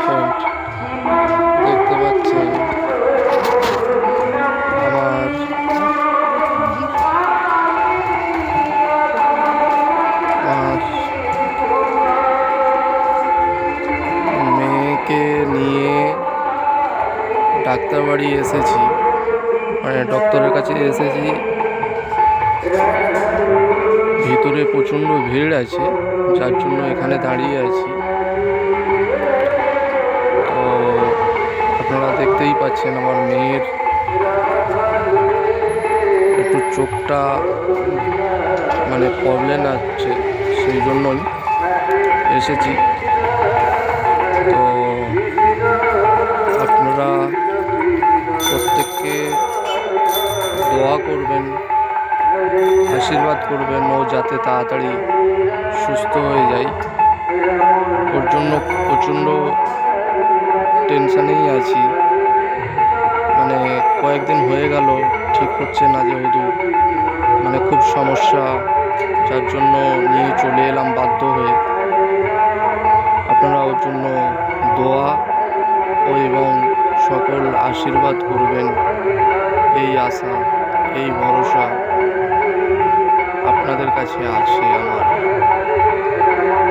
Friend, দেখতে পাচ্ছেন আমার মেয়েকে নিয়ে ডাক্তার বাড়ি এসেছি, মানে ডক্টরের কাছে এসেছি। ভিতরে প্রচণ্ড ভিড় আছে, যার জন্য এখানে দাঁড়িয়ে আছি। তো আপনারা দেখতেই পাচ্ছেন আমার মেয়ের একটু চোখটা মানে প্রবলেম আছে, সেই জন্যই এসেছি। তো আপনারা প্রত্যেককে দোয়া করবেন, আশীর্বাদ করবেন ও যাতে তাড়াতাড়ি সুস্থ হয়ে যায়। ওর জন্য প্রচণ্ড টেনশানেই আছি, মানে কয়েকদিন হয়ে গেল ঠিক হচ্ছে না, যেহেতু মানে খুব সমস্যা, যার জন্য নিয়ে চলে এলাম বাধ্য হয়ে। আপনারা ওর জন্য দোয়া ও এবং সকল আশীর্বাদ করবেন, এই আশা, এই ভরসা আপনাদের কাছে আছে আমার।